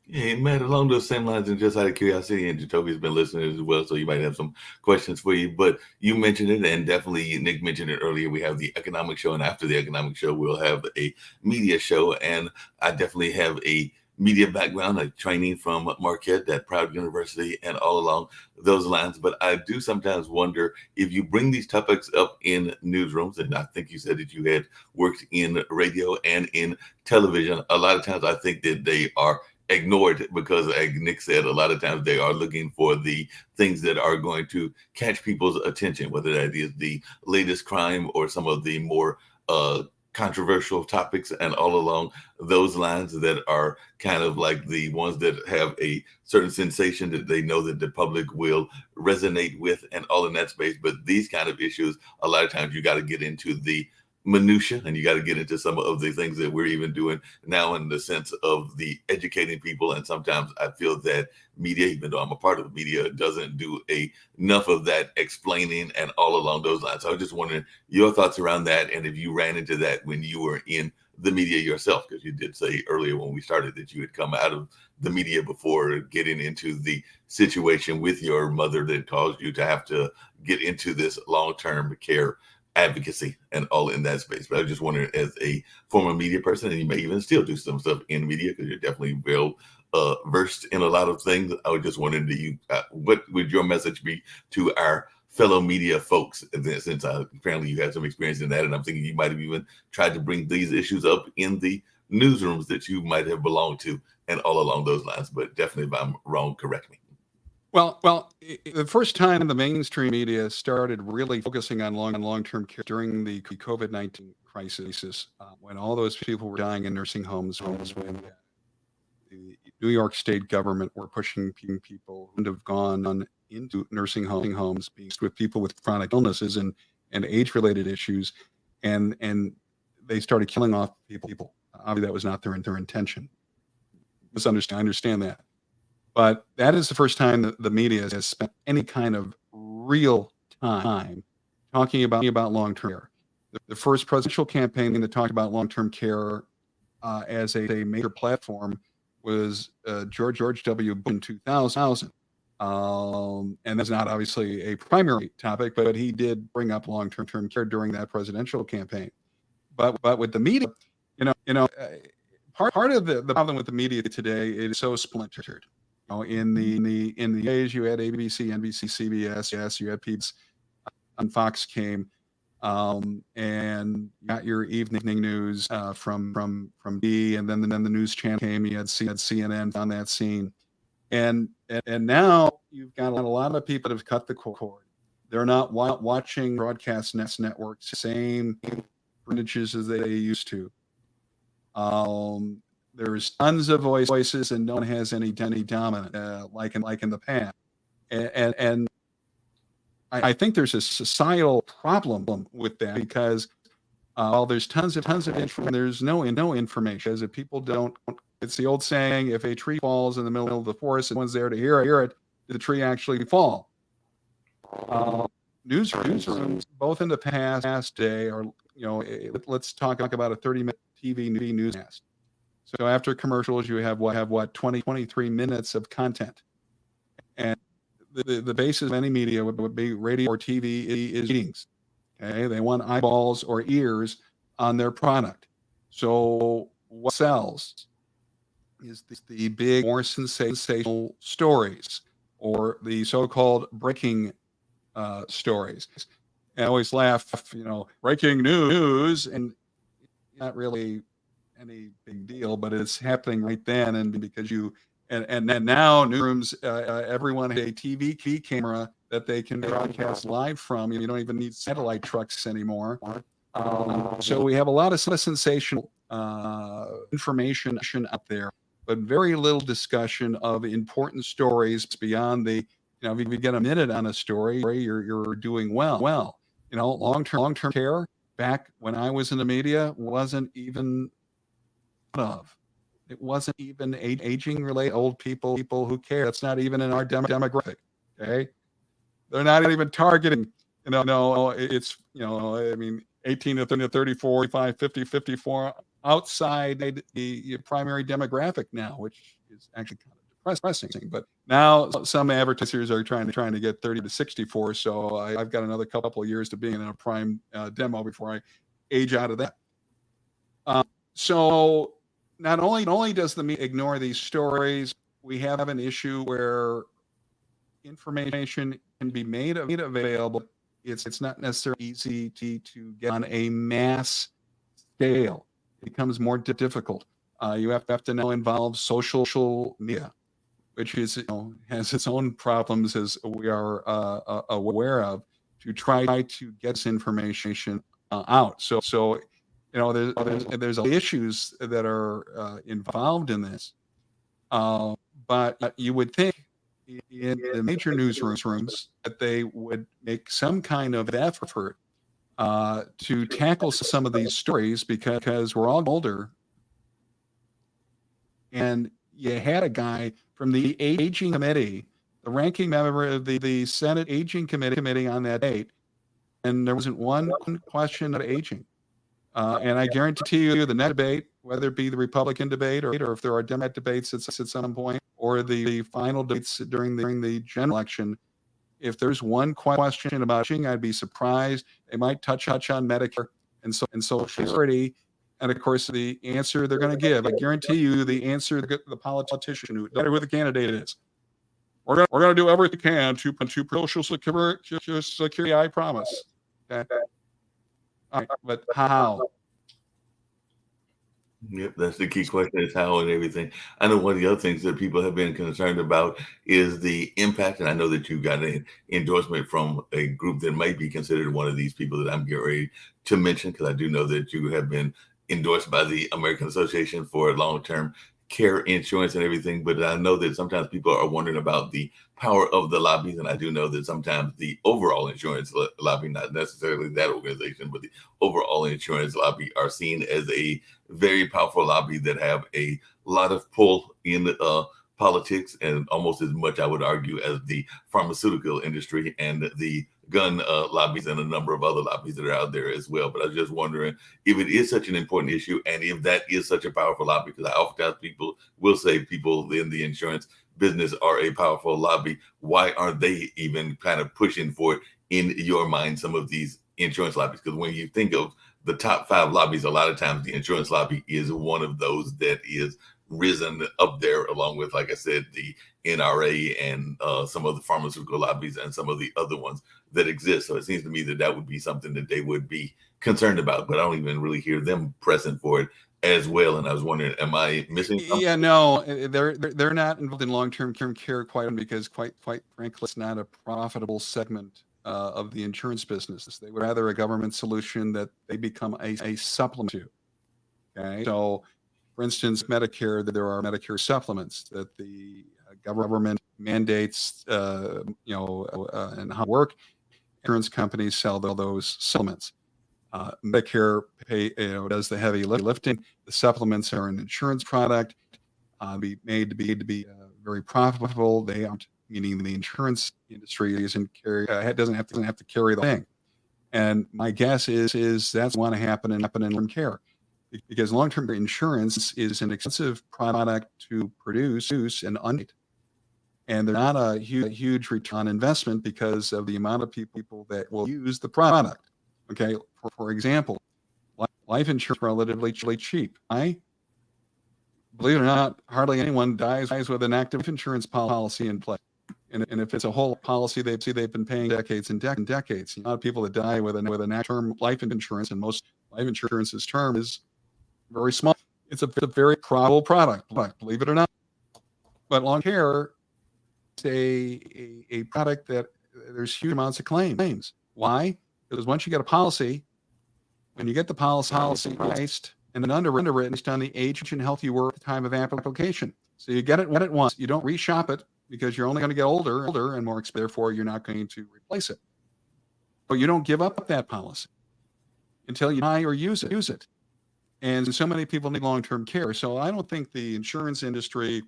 Yeah, Matt, along those same lines, and just out of curiosity, and Jacoby's been listening as well, so you might have some questions for you. But you mentioned it, and definitely Nick mentioned it earlier. We have the economic show, and after the economic show, we'll have a media show. And I definitely have a media background, like training from Marquette, that proud university, and all along those lines. But I do sometimes wonder if you bring these topics up in newsrooms, and I think you said that you had worked in radio and in television. A lot of times I think that they are ignored because, as Nick said, a lot of times they are looking for the things that are going to catch people's attention, whether that is the latest crime or some of the more controversial topics, and all along those lines that are kind of like the ones that have a certain sensation that they know that the public will resonate with, and all in that space. But these kind of issues, a lot of times you got to get into the minutia, and you got to get into some of the things that we're even doing now in the sense of the educating people. And sometimes I feel that media, even though I'm a part of the media, doesn't do enough of that explaining and all along those lines. So I was just wondering your thoughts around that, and if you ran into that when you were in the media yourself, because you did say earlier when we started that you had come out of the media before getting into the situation with your mother that caused you to have to get into this long-term care advocacy and all in that space. But I was just wondering, as a former media person, and you may even still do some stuff in media because you're definitely well versed in a lot of things. I was just wondering, what would your message be to our fellow media folks? And then, since apparently you had some experience in that, and I'm thinking you might have even tried to bring these issues up in the newsrooms that you might have belonged to, and all along those lines. But definitely, if I'm wrong, correct me. Well, the first time the mainstream media started really focusing on long-term care during the COVID-19 crisis, when all those people were dying in nursing homes, when the New York State government were pushing people who have gone into nursing homes, being with people with chronic illnesses and age-related issues, and they started killing off people. Obviously, that was not their intention. I understand that. But that is the first time that the media has spent any kind of real time talking about long-term care. The first presidential campaign that talked about long-term care as a major platform was George W. Bush in 2000. And that's not obviously a primary topic, but he did bring up long-term care during that presidential campaign. But with the media, part of the problem with the media today, it is so splintered. In the days you had ABC, NBC, CBS, yes, you had PBS, on Fox came, and got your evening news from B, and then the news channel came. You had CNN on that scene, and now you've got a lot of people that have cut the cord. They're not watching broadcast networks same percentages as they used to. There's tons of voices, and no one has any dominant like in the past. And I think there's a societal problem with that, because while there's tons of information, there's no information. As if people don't, it's the old saying: if a tree falls in the middle of the forest and no one's there to hear it, did the tree actually fall? Newsrooms, both in the past day, are let's talk about a 30-minute TV newscast. So after commercials, you have 23 minutes of content, and the basis of any media would be radio or TV is ratings. Okay, they want eyeballs or ears on their product. So what sells is the big, more sensational stories, or the so-called breaking stories. And I always laugh, breaking news, and not really any big deal, but it's happening right then, and because and now newsrooms, everyone has a TV camera that they can broadcast live from. You don't even need satellite trucks anymore. So we have a lot of sensational information out there, but very little discussion of important stories beyond the, if you get a minute on a story, you're doing well. Long-term care, back when I was in the media, wasn't even of. It wasn't even aging related, old people who care. That's not even in our demographic. Okay, they're not even targeting. It's 18 to 34, 45, 50, 54 outside the primary demographic now, which is actually kind of depressing. But now some advertisers are trying to get 30 to 64. So I've got another couple of years to being in a prime demo before I age out of that. So not only does the media ignore these stories, we have an issue where information can be made available. It's not necessarily easy to get on a mass scale. It becomes more difficult. You have to now involve social media, which is has its own problems, as we are aware of, to try to get this information out. So there's issues that are involved in this, but you would think in the major newsrooms that they would make some kind of effort to tackle some of these stories, because we're all older, and you had a guy from the aging committee, the ranking member of the Senate Aging Committee on that date, and there wasn't one question of aging. And I guarantee you, the next debate, whether it be the Republican debate or if there are Democrat debates at some point, or the final debates during the general election, if there's one question about aging, I'd be surprised. They might touch on Medicare and Social Security, and of course the answer they're going to give, I guarantee you, the answer the politician, no matter who the candidate is, we're going to do everything we can to Social Security, I promise. Okay. All right, but how? Yep, that's the key question, is how and everything. I know one of the other things that people have been concerned about is the impact, and I know that you got an endorsement from a group that might be considered one of these people that I'm getting ready to mention, because I do know that you have been endorsed by the American Association for Long-Term Care Insurance and everything. But I know that sometimes people are wondering about the power of the lobbies, and I do know that sometimes the overall insurance lobby, not necessarily that organization, but the overall insurance lobby, are seen as a very powerful lobby that have a lot of pull in politics, and almost as much, I would argue, as the pharmaceutical industry and the gun lobbies and a number of other lobbies that are out there as well. But I was just wondering if it is such an important issue and if that is such a powerful lobby, because I oftentimes people will say people in the insurance business are a powerful lobby. Why aren't they even kind of pushing for it in your mind, some of these insurance lobbies? Because when you think of the top 5 lobbies, a lot of times the insurance lobby is one of those that is risen up there, along with, like I said, the NRA and some of the pharmaceutical lobbies and some of the other ones that exist. So it seems to me that that would be something that they would be concerned about, but I don't even really hear them pressing for it as well. And I was wondering, am I missing something? Yeah, no, they're not involved in long-term care quite because quite frankly, it's not a profitable segment of the insurance business. They would rather a government solution that they become a supplement to. Okay, so for instance, Medicare, there are Medicare supplements that the government mandates, and how it work. Insurance companies sell those supplements. Medicare does the heavy lifting. The supplements are an insurance product, be made to be very profitable. They aren't, meaning the insurance industry doesn't have to carry the thing. And my guess is that's want to happen in long-term care, because long-term insurance is an expensive product to produce and underwrite. And they're not a huge return on investment because of the amount of people that will use the product. Okay, for example, life insurance is relatively cheap. Believe it or not, hardly anyone dies with an active insurance policy in place. And if it's a whole policy they've been paying decades and decades, a lot of people that die with an active term life insurance, and most life insurance's term is very small. It's a very profitable product, believe it or not. But long care is a product that there's huge amounts of claims. Why? Because once you get a policy, when you get the policy priced and then underwritten based on the age and health you were at the time of application. So you get it once. You don't reshop it because you're only going to get older and more expensive. Therefore, you're not going to replace it. But you don't give up that policy until you die or use it. And so many people need long-term care. So I don't think the insurance industry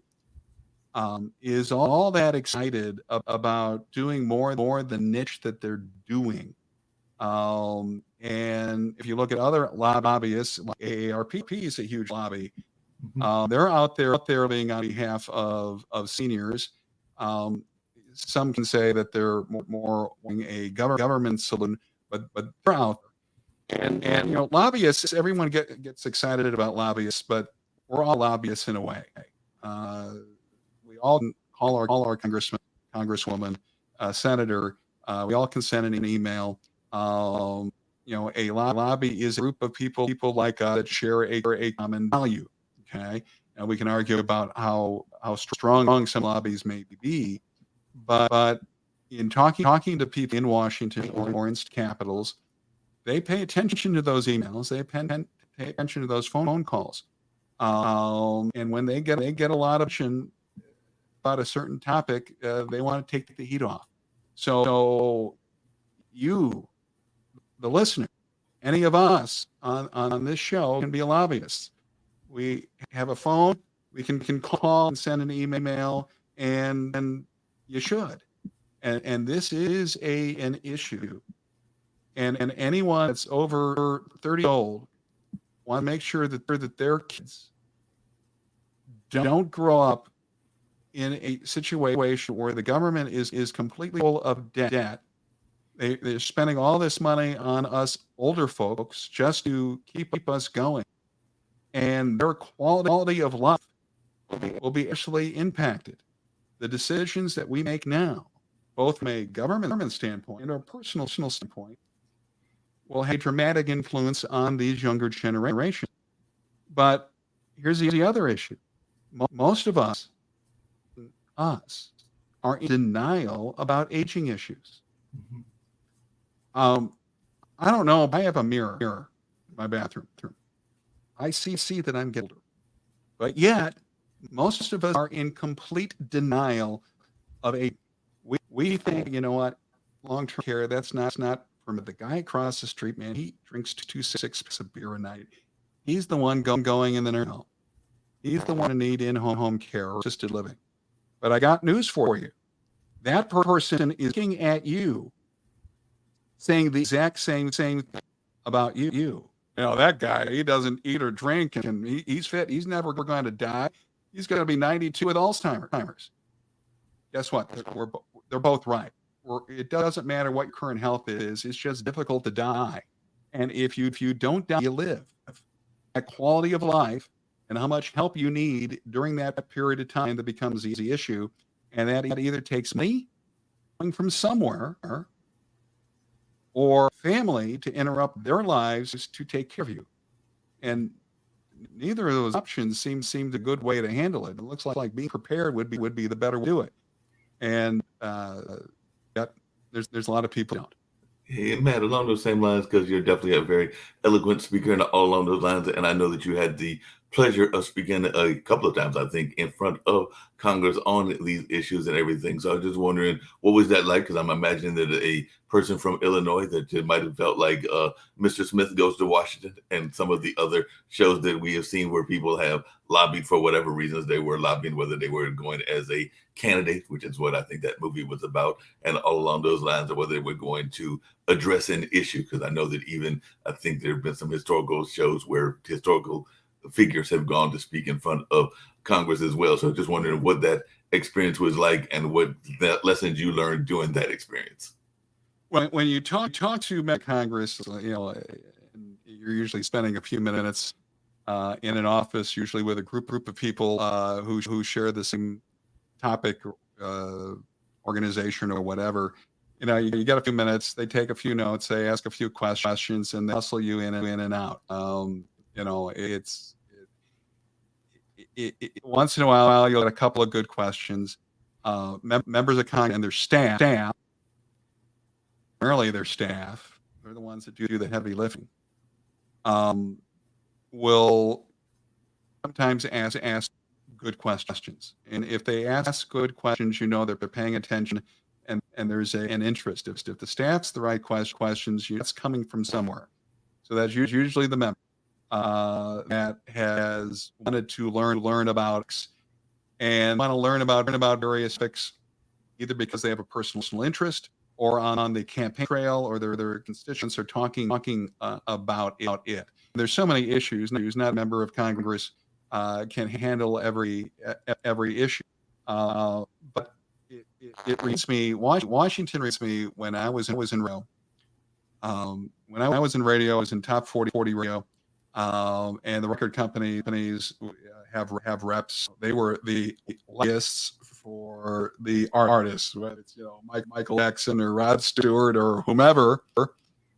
is all that excited about doing more the niche that they're doing. And if you look at other lobbyists, like AARP is a huge lobby. They're out there being on behalf of seniors. Some can say that they're more a government solution, but they're out there. And lobbyists, everyone gets excited about lobbyists, but we're all lobbyists in a way. We all call our congressman, congresswoman, senator. We all can send an email. A lobby is a group of people like us that share a common value. Okay, and we can argue about how strong some lobbies may be, but in talking to people in Washington or in capitals, they pay attention to those emails. They pay attention to those phone calls, and when they get a lot of attention about a certain topic, they want to take the heat off. So you, the listener, any of us on this show can be a lobbyist. We have a phone, we can call and send an email, and you should. And this is an issue. And anyone that's over 30 years old want to make sure that their kids don't grow up in a situation where the government is completely full of debt. They're spending all this money on us older folks just to keep us going. And their quality of life will be actually impacted. The decisions that we make now, both from a government standpoint and a personal standpoint, will have a dramatic influence on these younger generations. But here's the other issue. Most of us are in denial about aging issues. I don't know. I have a mirror in my bathroom. I see that I'm getting older, but yet most of us are in complete denial of age. We think, long-term care, that's not from the guy across the street, man. He drinks 2 6 of beer a night. He's the one going in the nursing home. He's the one who need in-home care or assisted living. But I got news for you. That person is looking at you, saying the exact same thing about you. You know, that guy, he doesn't eat or drink, and he's fit. He's never going to die. He's going to be 92 with Alzheimer's. Guess what? They're both right. It doesn't matter what your current health is. It's just difficult to die. And if you don't die, you live. That quality of life and how much help you need during that period of time that becomes the easy issue. And that either takes money coming from somewhere or family to interrupt their lives to take care of you. And neither of those options seems a good way to handle it. It looks like being prepared would be the better way to do it. And there's a lot of people who don't. Hey, Matt, along those same lines, because you're definitely a very eloquent speaker and all along those lines, and I know that you had the pleasure of speaking a couple of times, I think, in front of Congress on these issues and everything. So I was just wondering, what was that like? Because I'm imagining that a person from Illinois that might have felt like Mr. Smith Goes to Washington and some of the other shows that we have seen where people have lobbied for whatever reasons they were lobbying, whether they were going as a candidate, which is what I think that movie was about, and all along those lines, or whether they were going to address an issue. Because I know that even, I think there have been some historical shows where historical figures have gone to speak in front of Congress as well. So just wondering what that experience was like and what lessons you learned during that experience. When you talk to members of Congress, you're usually spending a few minutes in an office, usually with a group of people who share the same topic, organization, or whatever. You get a few minutes. They take a few notes. They ask a few questions, and they hustle you in and out. Once in a while, you'll get a couple of good questions. Members of Congress and their staff, primarily their staff, they're the ones that do the heavy lifting, will sometimes ask good questions. And if they ask good questions, they're paying attention and there's an interest. If the staff's the right questions, that's coming from somewhere. So that's usually the member that has wanted to learn about and want to learn about various topics, either because they have a personal interest or on the campaign trail, or their constituents are talking about it. There's so many issues. Not a member of Congress can handle every issue, but it reads me. Washington reads me when I was in radio. When I was in radio, I was in top 40 radio. And the record companies have reps. They were the lobbyists for the artists, whether it's Michael Jackson or Rod Stewart or whomever, whether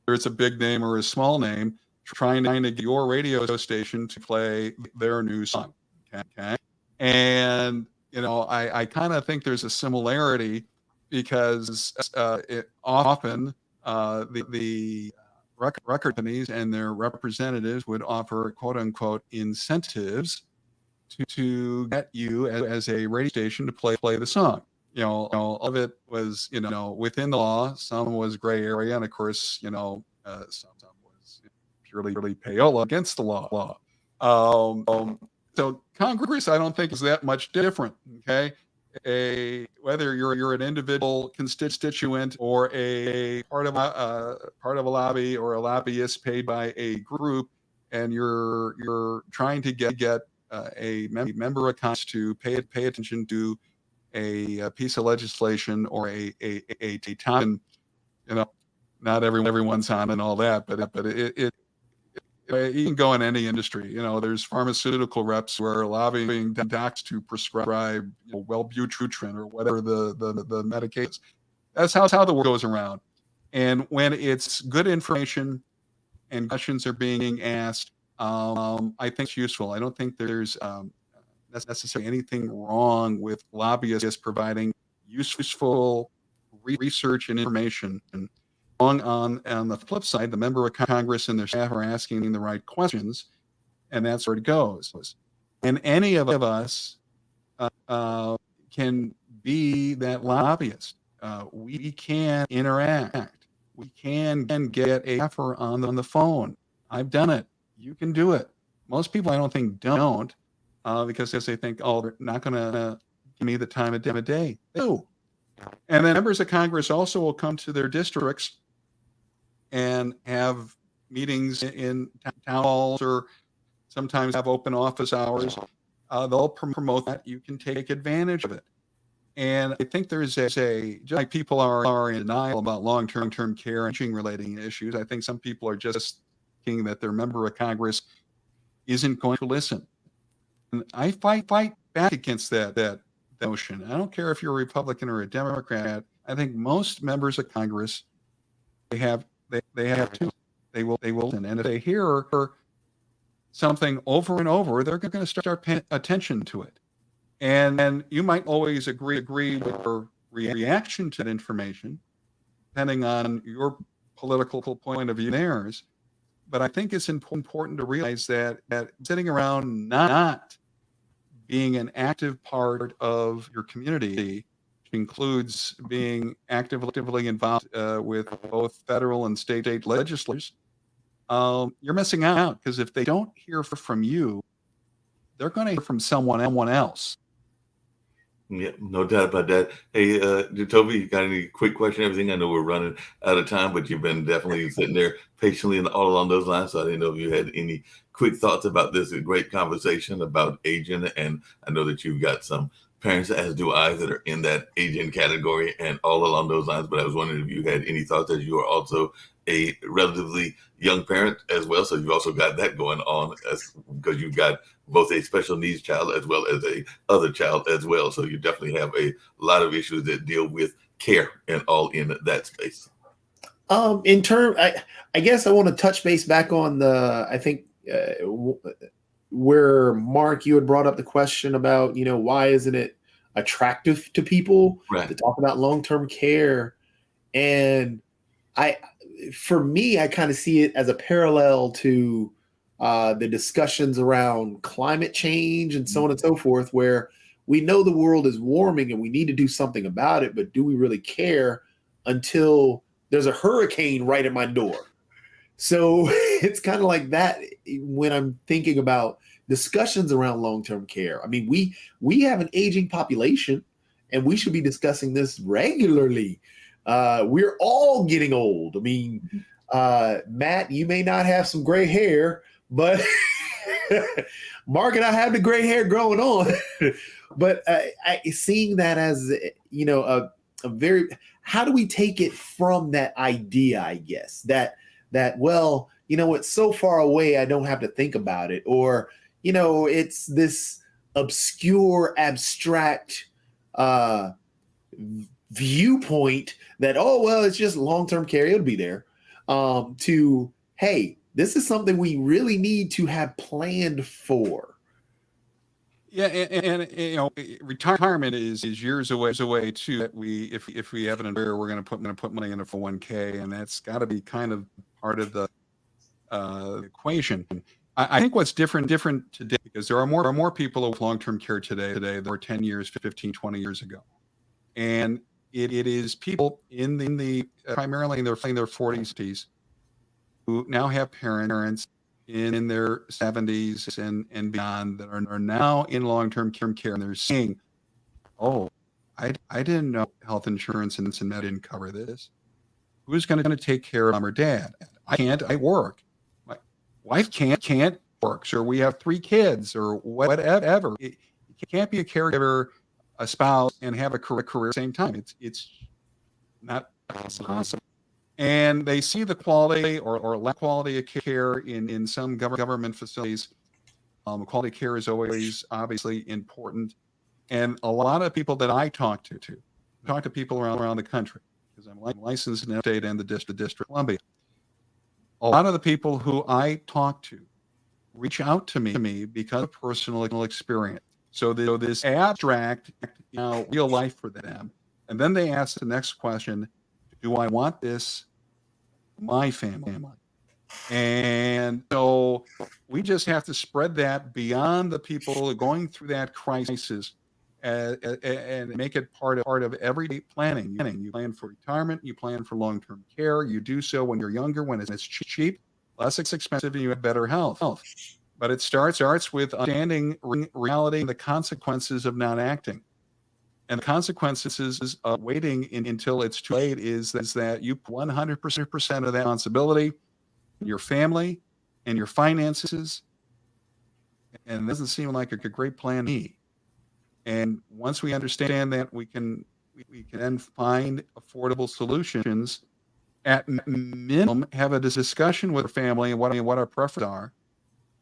it's a big name or a small name, trying to get your radio station to play their new song. Okay, and I kind of think there's a similarity because often the record companies and their representatives would offer quote unquote incentives to get you as a radio station to play the song. All of it was within the law. Some was gray area, and of course some was purely payola against the law. So Congress, I don't think is that much different. Okay. Whether you're an individual constituent or a part of a lobby or a lobbyist paid by a group, and you're trying to get a member of Congress to pay attention to a piece of legislation or a topic, not everyone's on and all that, but it you can go in any industry. There's pharmaceutical reps who are lobbying docs to prescribe Wellbutrin or whatever the medication is. That's how the world goes around. And when it's good information and questions are being asked, I think it's useful. I don't think there's necessarily anything wrong with lobbyists providing useful research and information. And on the flip side, the member of Congress and their staff are asking the right questions, and that's where it goes. And any of us can be that lobbyist. We can interact. We can get a staffer on the phone. I've done it. You can do it. Most people, I don't think, don't because they think, oh, they're not going to me the time of day. They do. And then members of Congress also will come to their districts and have meetings in town halls, or sometimes have open office hours. They'll promote that. You can take advantage of it. And I think there's just like people are in denial about long-term care and aging-related issues. I think some people are just thinking that their member of Congress isn't going to listen. And I fight back against that notion. I don't care if you're a Republican or a Democrat. I think most members of Congress, they have to. They will listen. And if they hear something over and over, they're going to start paying attention to it. And you might always agree with your reaction to that information, depending on your political point of view and theirs. But I think it's important to realize that sitting around not being an active part of your community, which includes being actively involved with both federal and state legislators, you're missing out, because if they don't hear from you, they're going to hear from someone else. Yeah, no doubt about that. Hey, Toby, you got any quick question? Everything? I know we're running out of time, but you've been definitely sitting there patiently and all along those lines. So I didn't know if you had any quick thoughts about this great conversation about aging. And I know that you've got some parents, as do I, that are in that aging category and all along those lines. But I was wondering if you had any thoughts, as you are also a relatively young parent as well. So you've also got that going on, because you've got both a special needs child as well as a other child as well. So you definitely have a lot of issues that deal with care and all in that space. In term, I guess I want to touch base back on I think where Mark, you had brought up the question about, why isn't it attractive to people to talk about long-term care? And for me, I kind of see it as a parallel to the discussions around climate change and so on and so forth, where we know the world is warming and we need to do something about it, but do we really care until there's a hurricane right at my door? So it's kind of like that when I'm thinking about discussions around long-term care. I mean, we have an aging population, and we should be discussing this regularly. We're all getting old. I mean, Matt, you may not have some gray hair, but Mark and I have the gray hair growing on. But seeing that as, a very, how do we take it from that idea, I guess, that, well, it's so far away, I don't have to think about it. Or, it's this obscure, abstract viewpoint that, oh, well, it's just long-term care, it'll be there, to, hey, this is something we really need to have planned for. Yeah, and retirement is years away too. That if we have an employer, we're going to put money in a 401k, and that's got to be kind of part of the equation. I think what's different today, because there are more people with long-term care today than were 10 years, 15, 20 years ago, and it is people in the primarily in their 40s, 50s, who now have parents in their 70s and beyond that are now in long-term care, and they're saying, oh, I didn't know health insurance and that didn't cover this. Who's going to take care of mom or dad? I can't, I work. My wife can't work. Sure, we have 3 kids or whatever. You can't be a caregiver, a spouse, and have a career at the same time. It's not possible. And they see the quality or lack quality of care in some government facilities. Quality care is always obviously important. And a lot of people that I talk to people around the country, because I'm licensed in the state and the District of Columbia. A lot of the people who I talk to reach out to me because of personal experience. So this abstract, real life for them. And then they ask the next question, do I want this my family? And so we just have to spread that beyond the people going through that crisis and make it part of everyday planning. You plan for retirement, you plan for long-term care. You do so when you're younger, when it's cheap, less expensive, and you have better health. But it starts with understanding reality and the consequences of not acting. And the consequences of waiting until it's too late is that you put 100% of that responsibility, your family and your finances, and it doesn't seem like a great plan to me. And once we understand that, we can then find affordable solutions. At minimum, have a discussion with our family and what our preferences are.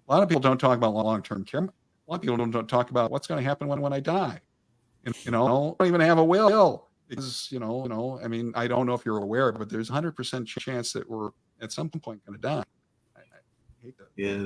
A lot of people don't talk about long-term care. A lot of people don't talk about what's going to happen when I die. Don't even have a will because, I mean, I don't know if you're aware, but there's 100% chance that we're at some point going to die. I hate that. Yeah,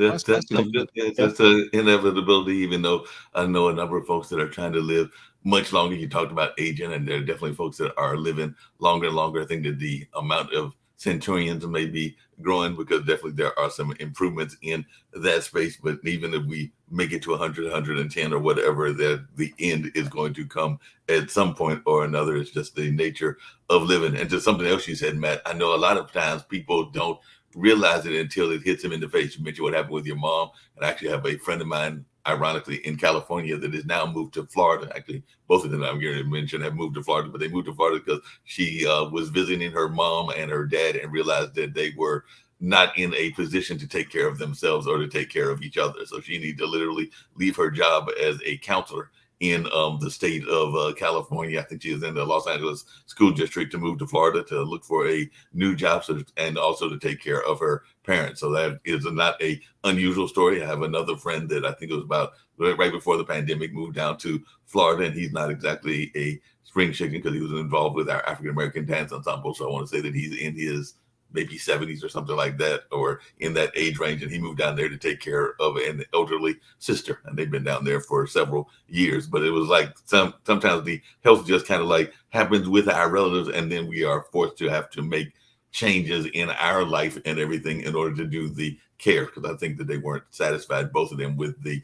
that's an inevitability, even though I know a number of folks that are trying to live much longer. You talked about aging, and there are definitely folks that are living longer and longer. I think that the amount of centurions may be growing because definitely there are some improvements in that space. But even if we make it to 100, 110 or whatever, the end is going to come at some point or another. It's just the nature of living. And just something else you said, Matt, I know a lot of times people don't realize it until it hits them in the face. You mentioned what happened with your mom. And I actually have a friend of mine, ironically, in California that has now moved to Florida. Actually, both of them I'm going to mention have moved to Florida, but they moved to Florida because she was visiting her mom and her dad and realized that they were not in a position to take care of themselves or to take care of each other. So she needed to literally leave her job as a counselor in the state of California. I think she was in the Los Angeles school district to move to Florida to look for a new job and also to take care of her parents. So that is not a unusual story. I have another friend that I think it was about right before the pandemic moved down to Florida, and he's not exactly a spring chicken because he was involved with our African American dance ensemble. So I want to say that he's in his maybe 70s or something like that, or in that age range. And he moved down there to take care of an elderly sister. And they've been down there for several years. But it was like sometimes the health just kind of like happens with our relatives. And then we are forced to have to make changes in our life and everything in order to do the care. Because I think that they weren't satisfied, both of them, with the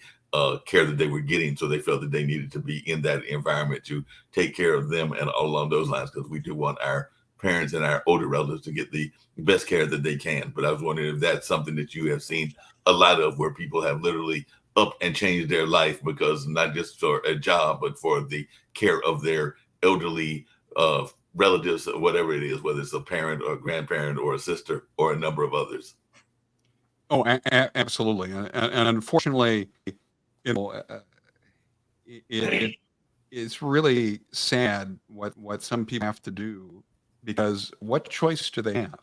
care that they were getting. So they felt that they needed to be in that environment to take care of them and all along those lines, because we do want our parents and our older relatives to get the best care that they can. But I was wondering if that's something that you have seen a lot of, where people have literally up and changed their life because not just for a job, but for the care of their elderly relatives, or whatever it is, whether it's a parent or a grandparent or a sister or a number of others. Oh, absolutely. And unfortunately, it's really sad what some people have to do, because what choice do they have?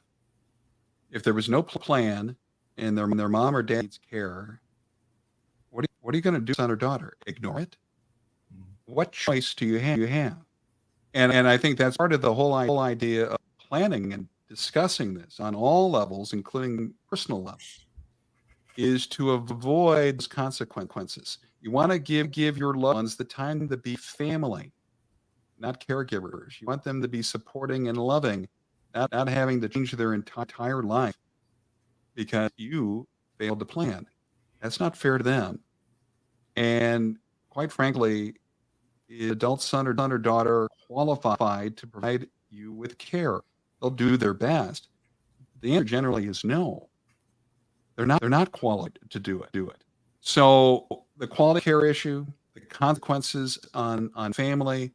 If there was no plan and their mom or dad needs care, what are you going to do, son or daughter? Ignore it? What choice do you have? And I think that's part of the whole idea of planning and discussing this on all levels, including personal levels, is to avoid those consequences. You want to give your loved ones the time to be family, not caregivers. You want them to be supporting and loving, not having to change their entire life because you failed to plan. That's not fair to them. And quite frankly, adult son or daughter qualified to provide you with care. They'll do their best. The answer generally is no. They're not qualified to do it. So the quality care issue, the consequences on family,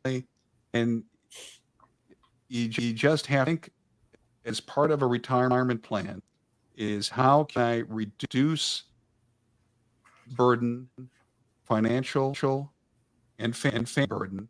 and you just have to think, as part of a retirement plan, is how can I reduce burden, financial and family burden?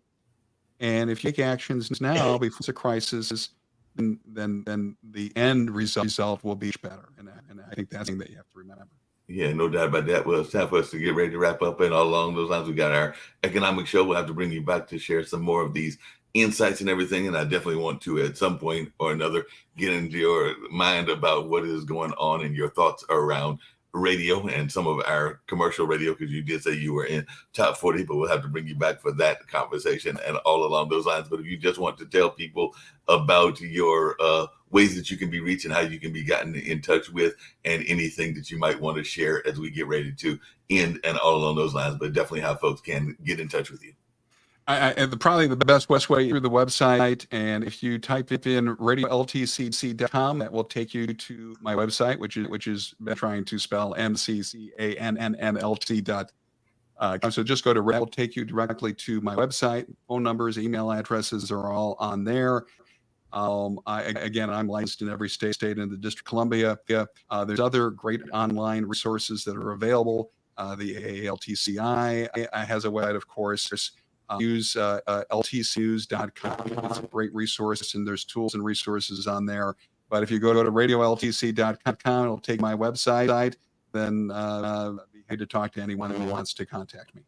And if you take actions now before it's a crisis, then the end result will be better. And I think that's the thing that you have to remember. Yeah, no doubt about that. Well, it's time for us to get ready to wrap up. And all along those lines, we got our economic show. We'll have to bring you back to share some more of these insights and everything. And I definitely want to, at some point or another, get into your mind about what is going on and your thoughts around radio and some of our commercial radio, because you did say you were in top 40, but we'll have to bring you back for that conversation and all along those lines. But if you just want to tell people about your ways that you can be reached and how you can be gotten in touch with, and anything that you might want to share as we get ready to end and all along those lines, but definitely how folks can get in touch with you. Probably the best way through the website. And if you type in radioltcc.com, that will take you to my website, which is trying to spell MCCANNNLT.com. So just go to Red. It will take you directly to my website. Phone numbers, email addresses are all on there. I'm licensed in every state in the District of Columbia. There's other great online resources that are available. The AALTCI has a website, of course. Use ltcnews.com. It's a great resource, and there's tools and resources on there. But if you go to radioltc.com, it'll take my website. Then I'd be happy to talk to anyone who wants to contact me.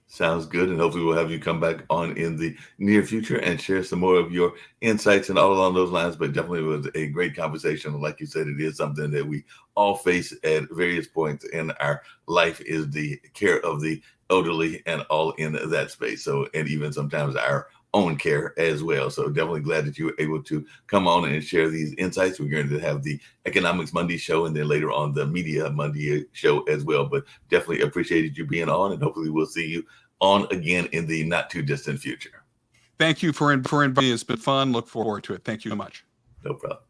Sounds good. And hopefully we'll have you come back on in the near future and share some more of your insights and all along those lines. But definitely was a great conversation. Like you said, it is something that we all face at various points in our life, is the care of the elderly and all in that space. So, and even sometimes our own care as well. So definitely glad that you were able to come on and share these insights. We're going to have the Economics Monday show and then later on the Media Monday show as well. But definitely appreciated you being on, and hopefully we'll see you on again in the not too distant future. Thank you for inviting me. It's been fun. Look forward to it. Thank you so much. No problem.